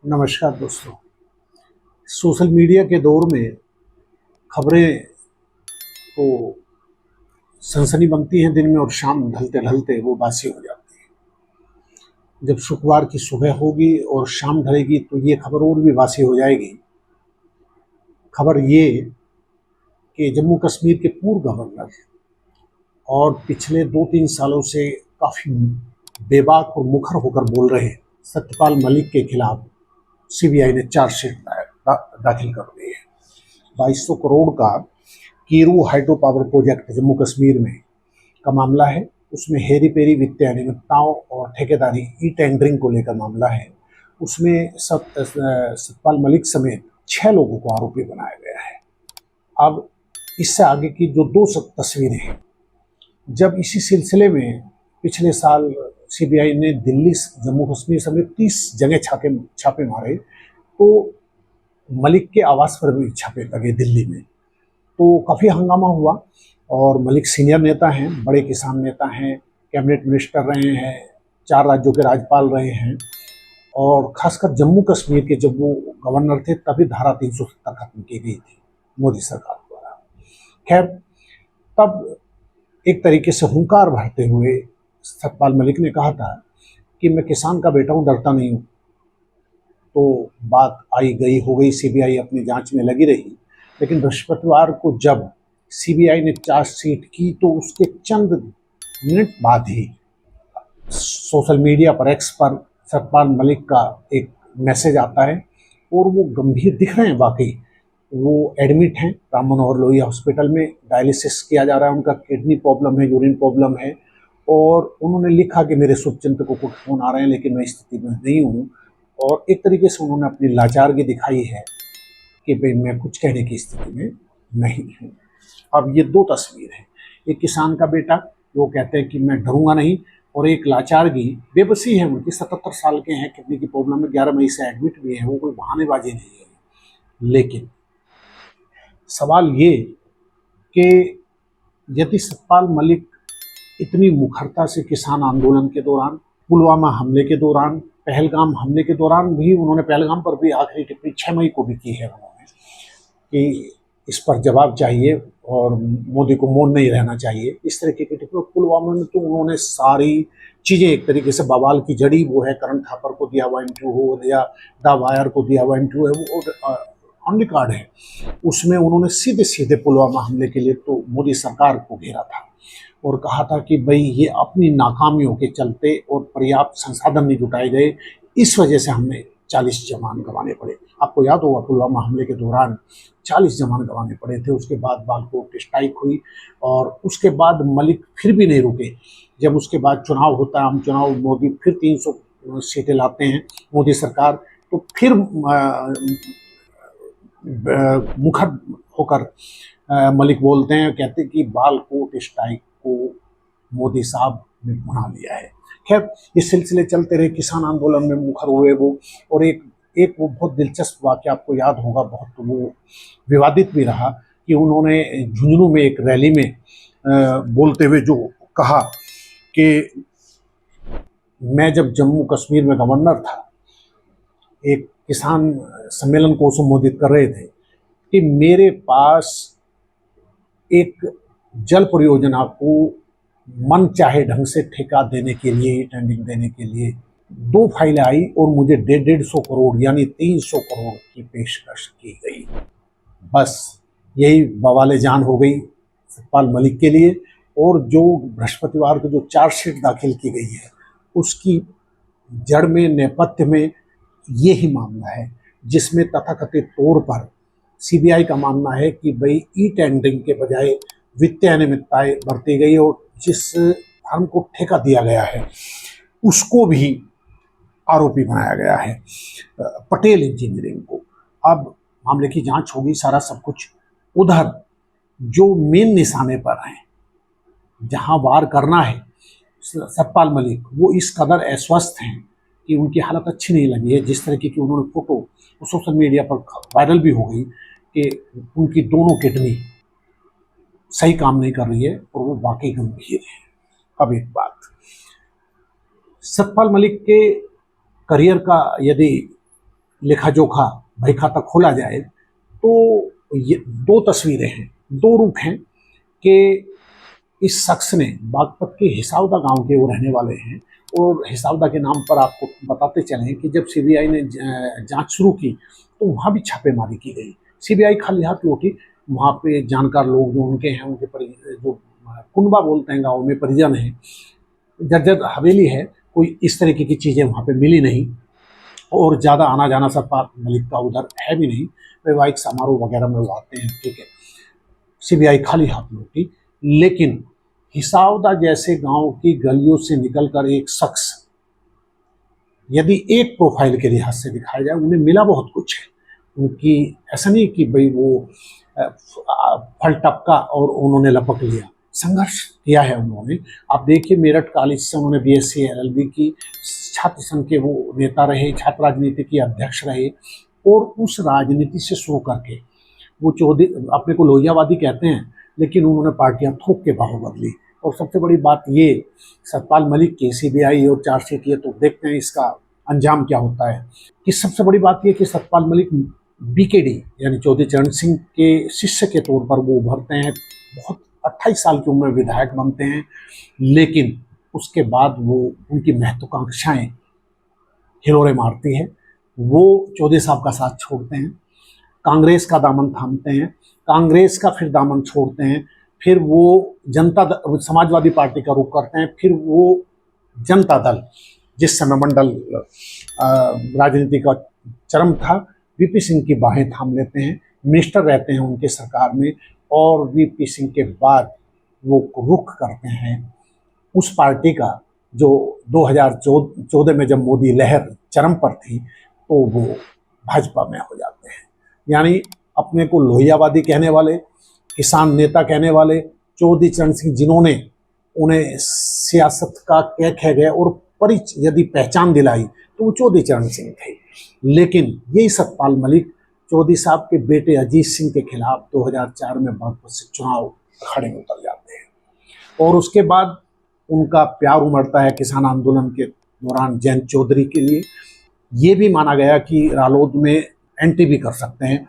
नमस्कार दोस्तों। Social media के दौर में खबरें तो सनसनी बनती हैं दिन में और शाम ढलते ढलते वो बासी हो जाती है। जब शुक्रवार की सुबह होगी और शाम ढलेगी तो ये खबर और भी बासी हो जाएगी। खबर ये कि जम्मू कश्मीर के पूर्व गवर्नर और पिछले 2-3 सालों से काफ़ी बेबाक और मुखर होकर बोल रहे सत्यपाल मलिक के खिलाफ सीबीआई ने चार्जशीट दाखिल कर दी है। 2200 करोड़ का Kiru hydro power project Jammu Kashmir में का मामला है। उसमें हेरी पेरी वित्तीय अनियमितताओं और ठेकेदारी ई टेंडरिंग को लेकर मामला है। उसमें सत्यपाल मलिक समेत 6 लोगों को आरोपी बनाया गया है। अब इससे आगे की जो 2 तस्वीरें हैं, जब इसी सिलसिले में पिछले साल सीबीआई ने दिल्ली जम्मू कश्मीर समेत 30 जगह छापे मारे तो मलिक के आवास पर भी छापे लगे दिल्ली में, तो काफ़ी हंगामा हुआ। और मलिक सीनियर नेता हैं, बड़े किसान नेता हैं, कैबिनेट मिनिस्टर रहे हैं, 4 राज्यों के राज्यपाल रहे हैं और खासकर जम्मू कश्मीर के जब वो गवर्नर थे तभी धारा 370 खत्म की गई थी मोदी सरकार द्वारा। खैर, तब एक तरीके से हुंकार भरते हुए सत्यपाल मलिक ने कहा था कि मैं किसान का बेटा हूँ, डरता नहीं हूँ। तो बात आई गई हो गई, सीबीआई अपनी जांच में लगी रही। लेकिन बृहस्पतिवार को जब सीबीआई ने चार्जशीट की तो उसके चंद मिनट बाद ही सोशल मीडिया पर एक्स पर सत्यपाल मलिक का एक मैसेज आता है और वो गंभीर दिख रहे हैं। वाकई वो एडमिट हैं राम मनोहर लोहिया हॉस्पिटल में, डायलिसिस किया जा रहा है, उनका किडनी प्रॉब्लम है, यूरिन प्रॉब्लम है। और उन्होंने लिखा कि मेरे शुभचिंतकों को फोन आ रहे हैं लेकिन मैं इस स्थिति में नहीं हूँ। और एक तरीके से उन्होंने अपनी लाचारगी दिखाई है कि भाई मैं कुछ कहने की स्थिति में नहीं हूँ। अब ये 2 तस्वीर हैं, एक किसान का बेटा जो कहते हैं कि मैं डरूंगा नहीं, और एक लाचारगी, बेबसी है उनकी। 77 साल के हैं, किडनी की प्रॉब्लम में 11 मई से एडमिट भी है, वो कोई बहानेबाजी नहीं है। लेकिन सवाल ये कि यदि सत्यपाल मलिक इतनी मुखरता से किसान आंदोलन के दौरान, पुलवामा हमले के दौरान, पहलगाम हमले के दौरान भी उन्होंने पहलगाम पर भी आखिरी टिप्पणी 6 मई को भी की है उन्होंने कि इस पर जवाब चाहिए और मोदी को मौन नहीं रहना चाहिए, इस तरीके की टिप्पणी। पुलवामा में तो उन्होंने सारी चीज़ें एक तरीके से बवाल की जड़ी, वो है करण थापर को दिया हुआ इंटरव्यू हो या द वायर को दिया हुआ इंटरव्यू है, वो ऑन रिकॉर्ड है। उसमें उन्होंने सीधे सीधे पुलवामा हमले के लिए तो मोदी सरकार को घेरा था और कहा था कि भाई ये अपनी नाकामियों के चलते और पर्याप्त संसाधन नहीं जुटाए गए, इस वजह से हमने 40 जवान गंवाने पड़े। आपको याद होगा पुलवामा हमले के दौरान 40 जवान गंवाने पड़े थे। उसके बाद बालाकोट स्ट्राइक हुई और उसके बाद मलिक फिर भी नहीं रुके। जब उसके बाद चुनाव होता है, आम चुनाव, मोदी फिर 300 सीटें लाते हैं मोदी सरकार, तो फिर मुखर होकर मलिक बोलते हैं, कहते हैं कि बालाकोट स्ट्राइक को मोदी साहब ने बना लिया है। खैर, इस सिलसिले चलते रहे, किसान आंदोलन में मुखर हुए वो। और एक वो बहुत दिलचस्प वाक़या आपको याद होगा, बहुत वो विवादित भी रहा कि उन्होंने झुंझुनू में एक रैली में बोलते हुए जो कहा कि मैं जब जम्मू कश्मीर में गवर्नर था, एक किसान सम्मेलन को संबोधित कर रहे थे कि मेरे पास एक जल परियोजना को मन चाहे ढंग से ठेका देने के लिए, टेंडरिंग देने के लिए 2 फाइलें आई और मुझे 150 करोड़ यानी 300 करोड़ की पेशकश की गई। बस यही बवाले जान हो गई सत्यपाल मलिक के लिए। और जो बृहस्पतिवार को जो चार्जशीट दाखिल की गई है उसकी जड़ में, नेपथ्य में ये ही मामला है, जिसमें तथाकथित तौर पर सीबीआई का मानना है कि भाई ई टेंडरिंग के बजाय वित्तीय अनियमितताएं बरती गई और जिस फर्म को ठेका दिया गया है उसको भी आरोपी बनाया गया है, पटेल इंजीनियरिंग को। अब मामले की जांच होगी, सारा सब कुछ। उधर जो मेन निशाने पर हैं, जहां वार करना है सत्यपाल मलिक, वो इस कदर अस्वस्थ हैं कि उनकी हालत अच्छी नहीं लगी है। जिस तरीके की उन्होंने फोटो सोशल मीडिया पर वायरल भी हो गई कि उनकी दोनों किडनी सही काम नहीं कर रही है और वो वाकई गंभीर है। अब एक बात, सत्यपाल मलिक के करियर का यदि लेखा जोखा बही खाता खोला जाए तो ये दो तस्वीरें हैं, दो रूप हैं कि इस शख्स ने बागपत के हिसावदा गांव के वो रहने वाले हैं और हिसावदा के नाम पर आपको बताते चलें कि जब सीबीआई ने जांच शुरू की तो वहाँ भी छापेमारी की गई। सीबीआई खाली हाथ लौटी। वहाँ पे जानकार लोग जो उनके हैं, उनके जो कुनबा बोलते हैं गाँव में, परिजन हैं, जर्जर हवेली है, कोई इस तरीके की चीज़ें वहाँ पे मिली नहीं और ज़्यादा आना जाना सतपाल मलिक का उधर है भी नहीं। वैवाहिक समारोह वगैरह में वो आते हैं, ठीक है। सीबीआई खाली हाथ लौटी। लेकिन हिसावदा जैसे गांव की गलियों से निकलकर एक शख्स यदि एक प्रोफाइल के लिहाज से दिखाया जाए, उन्हें मिला बहुत कुछ है। उनकी ऐसा नहीं कि भाई वो फल टपका और उन्होंने लपक लिया, संघर्ष किया है उन्होंने। आप देखिए मेरठ कॉलेज से उन्होंने बीएससी एलएलबी की, छात्र संघ के वो नेता रहे, छात्र राजनीति के अध्यक्ष रहे और उस राजनीति से शुरू करके वो चौधरी, अपने को लोहियावादी कहते हैं, लेकिन उन्होंने पार्टियां थोक के बाहू बदली। और सबसे बड़ी बात ये, सतपाल मलिक की सीबीआई और चार्जशीट, ये तो देखते हैं इसका अंजाम क्या होता है। कि सबसे बड़ी बात ये कि सतपाल मलिक बीकेडी यानी चौधरी चरण सिंह के शिष्य के तौर पर वो उभरते हैं। बहुत 28 साल की उम्र में विधायक बनते हैं, लेकिन उसके बाद वो उनकी महत्वाकांक्षाएं हिलोरे मारती है। वो चौधरी साहब का साथ छोड़ते हैं, कांग्रेस का दामन थामते हैं, कांग्रेस का फिर दामन छोड़ते हैं, फिर वो समाजवादी पार्टी का रुख करते हैं, फिर वो जनता दल, जिस समय मंडल राजनीति का चरम था, वीपी सिंह की बाहें थाम लेते हैं, मिनिस्टर रहते हैं उनके सरकार में। और वीपी सिंह के बाद वो रुख करते हैं उस पार्टी का जो 2014 में जब मोदी लहर चरम पर थी तो वो भाजपा में हो जाते हैं। यानी अपने को लोहियावादी कहने वाले, किसान नेता कहने वाले चौधरी चरण सिंह, जिन्होंने उन्हें सियासत का कह गए और यदि पहचान दिलाई तो वो चौधरी चरण सिंह थे। लेकिन यही सतपाल मलिक चौधरी साहब के बेटे अजीत सिंह के खिलाफ 2004 में बागपत से चुनाव अखाड़े में उतर जाते हैं और उसके बाद उनका प्यार उमड़ता है किसान आंदोलन के दौरान जयंत चौधरी के लिए। ये भी माना गया कि रालोद में एंट्री भी कर सकते हैं,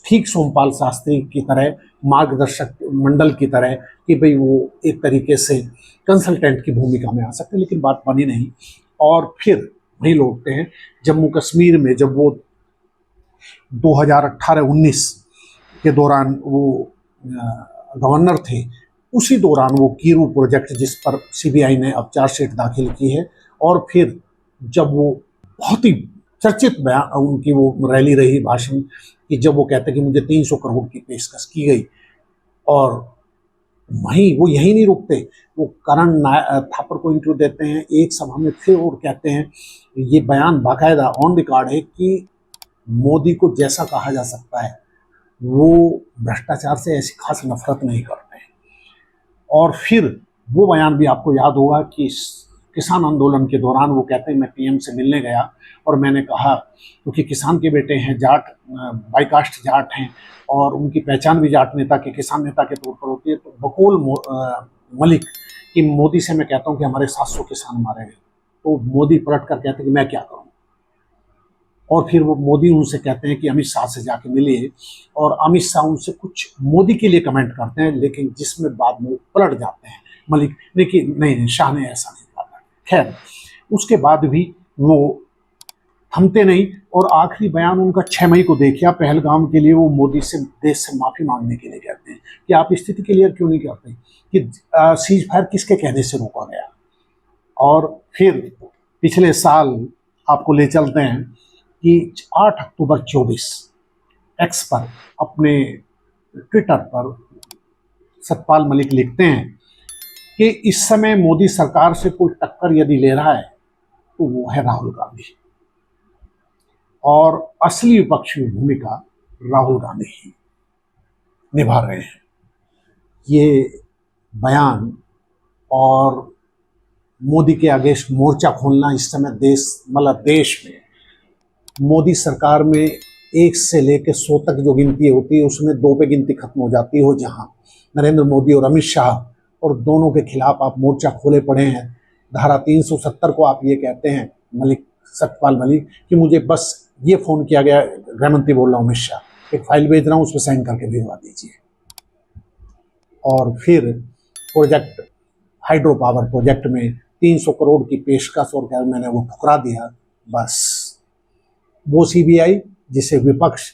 ठीक सोमपाल शास्त्री की तरह, मार्गदर्शक मंडल की तरह, कि भाई वो एक तरीके से कंसल्टेंट की भूमिका में आ सकते हैं, लेकिन बात बनी नहीं। और फिर वहीं लौटते हैं जम्मू कश्मीर में, जब वो 2018-19 के दौरान वो गवर्नर थे, उसी दौरान वो कीरू प्रोजेक्ट, जिस पर सीबीआई ने अब चार्जशीट दाखिल की है, और फिर जब वो बहुत ही चर्चित उनकी वो रैली रही, भाषण, कि जब वो कहते कि मुझे 300 करोड़ की पेशकश की गई, और वहीं वो यही नहीं रुकते, वो करण थापर को इंटरव्यू देते हैं एक सभा में फिर और कहते हैं, ये बयान बाकायदा ऑन रिकॉर्ड है कि मोदी को जैसा कहा जा सकता है, वो भ्रष्टाचार से ऐसी खास नफरत नहीं करते हैं। और फिर वो बयान भी आपको याद होगा कि किसान आंदोलन के दौरान वो कहते हैं मैं पीएम से मिलने गया और मैंने कहा, क्योंकि किसान के बेटे हैं, जाट बाईकास्ट जाट हैं और उनकी पहचान भी जाट नेता के, किसान नेता के तौर पर होती है, तो बकौल मलिक कि मोदी से मैं कहता हूँ कि हमारे 700 किसान मारे गए, तो मोदी पलट कर कहते हैं कि मैं क्या करूँ। और फिर वो मोदी उनसे कहते हैं कि अमित शाह से जाके मिलिए, और अमित शाह उनसे कुछ मोदी के लिए कमेंट करते हैं, लेकिन जिसमें बाद में पलट जाते हैं मलिक ने कि नहीं, शाह ने ऐसा नहीं कहा। खैर, उसके बाद भी वो थमते नहीं, और आखिरी बयान उनका 6 मई को देखिए, पहलगाम के लिए वो मोदी से, देश से माफ़ी मांगने के लिए कहते हैं कि आप स्थिति क्लियर क्यों नहीं करते, कि सीज फायर किसके कहने से रोका गया। और फिर पिछले साल आपको ले चलते हैं कि 8 अक्टूबर 24 एक्स पर, अपने ट्विटर पर सतपाल मलिक लिखते हैं कि इस समय मोदी सरकार से कोई टक्कर यदि ले रहा है तो वो है राहुल गांधी, और असली विपक्षी भूमिका राहुल गांधी ही निभा रहे हैं। ये बयान और मोदी के अगेंस्ट मोर्चा खोलना इस समय देश में मोदी सरकार में 1 से लेकर 100 तक जो गिनती होती है उसमें 2 पे गिनती खत्म हो जाती हो, जहां नरेंद्र मोदी और अमित शाह और दोनों के खिलाफ आप मोर्चा खोले पड़े हैं। धारा 370 को आप ये कहते हैं सतपाल मलिक कि मुझे बस ये फ़ोन किया गया, गृह मंत्री बोल रहा हूँ अमित शाह, एक फाइल भेज रहा हूँ, उस पर साइन करके भिजवा दीजिए। और फिर प्रोजेक्ट, हाइड्रो पावर प्रोजेक्ट में 300 करोड़ की पेशकश और क्या मैंने वो ठुकरा दिया। बस वो सीबीआई जिसे विपक्ष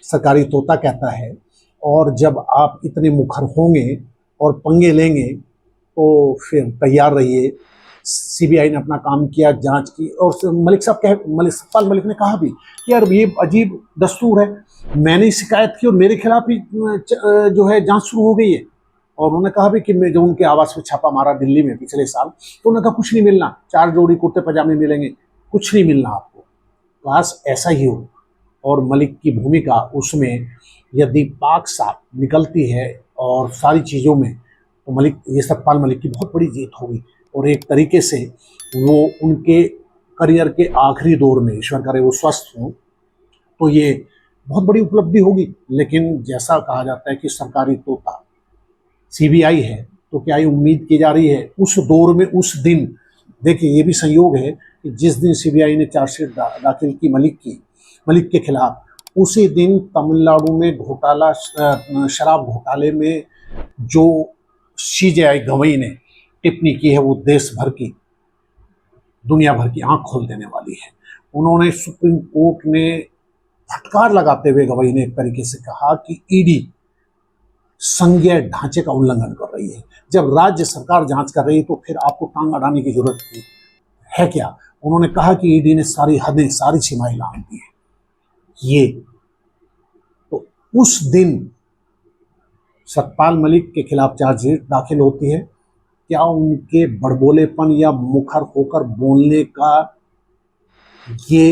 सरकारी तोता कहता है, और जब आप इतने मुखर होंगे और पंगे लेंगे तो फिर तैयार रहिए। सीबीआई ने अपना काम किया, जांच की, और सतपाल मलिक ने कहा भी कि यार ये अजीब दस्तूर है, मैंने शिकायत की और मेरे खिलाफ ही जो है जांच शुरू हो गई है। और उन्होंने कहा भी कि मैं जो उनके आवास पे छापा मारा दिल्ली में पिछले साल, तो उन्होंने कहा कुछ नहीं मिलना, 4 जोड़ी कुर्ते पजामे मिलेंगे, कुछ नहीं मिलना आपको। काश ऐसा ही हो। और मलिक की भूमिका उसमें यदि पाक साफ निकलती है और सारी चीज़ों में, तो मलिक, ये सतपाल मलिक की बहुत बड़ी जीत होगी। और एक तरीके से वो उनके करियर के आखिरी दौर में, ईश्वर करे वो स्वस्थ हों, तो ये बहुत बड़ी उपलब्धि होगी। लेकिन जैसा कहा जाता है कि सरकारी तोता सीबीआई है, तो क्या ये उम्मीद की जा रही है उस दौर में, उस दिन, देखिए ये भी संयोग है कि जिस दिन सीबीआई ने चार्जशीट दाखिल की मलिक के खिलाफ, उसी दिन तमिलनाडु में घोटाला, शराब घोटाले में जो सीजेआई गवई ने टिप्पणी की है, वो देश भर की, दुनिया भर की आंख खोल देने वाली है। उन्होंने, सुप्रीम कोर्ट ने फटकार लगाते हुए गवई ने एक तरीके से कहा कि ईडी संघीय ढांचे का उल्लंघन कर रही है। जब राज्य सरकार जांच कर रही है तो फिर आपको टांग अड़ाने की जरूरत है क्या? उन्होंने कहा कि ईडी ने सारी हदें, सारी सीमाएं लांघ दी है। ये तो उस दिन सतपाल मलिक के खिलाफ चार्जशीट दाखिल होती है। क्या उनके बड़बोलेपन या मुखर होकर बोलने का ये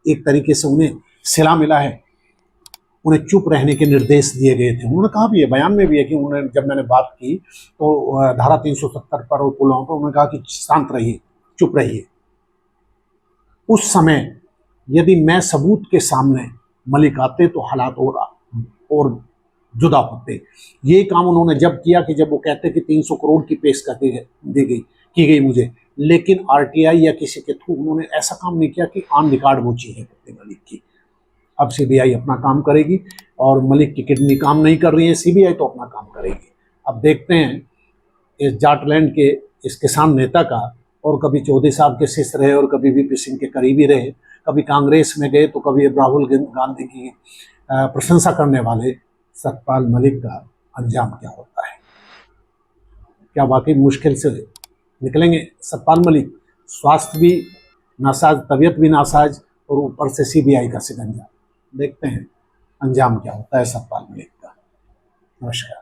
एक तरीके से उन्हें सिला मिला है? उन्हें चुप रहने के निर्देश दिए गए थे। उन्होंने कहा भी है, बयान में भी है कि उन्होंने, जब मैंने बात की तो धारा 370 पर और पुलों पर, उन्होंने कहा कि शांत रहिए, चुप रहिए। उस समय यदि मैं सबूत के सामने मलिक आते तो हालात और जुदा होते। ये काम उन्होंने जब किया कि जब वो कहते कि 300 करोड़ की पेशकश की गई मुझे, लेकिन आरटीआई या किसी के थ्रू उन्होंने ऐसा काम नहीं किया कि ऑन रिकॉर्ड वो चीज़ें करते मलिक की। अब सीबीआई अपना काम करेगी, और मलिक की किडनी काम नहीं कर रही है, सीबीआई तो अपना काम करेगी। अब देखते हैं इस जाटलैंड के इस किसान नेता का, और कभी चौधरी साहब के शिष्य रहे और कभी वीपी सिंह के करीबी रहे, कभी कांग्रेस में गए तो कभी राहुल गांधी की प्रशंसा करने वाले सतपाल मलिक का अंजाम क्या होता है। क्या वाकई मुश्किल से निकलेंगे सतपाल मलिक? स्वास्थ्य भी नासाज, तबीयत भी नासाज, और ऊपर से सीबीआई का शिकंजा। देखते हैं अंजाम क्या होता है सतपाल मलिक का। नमस्कार।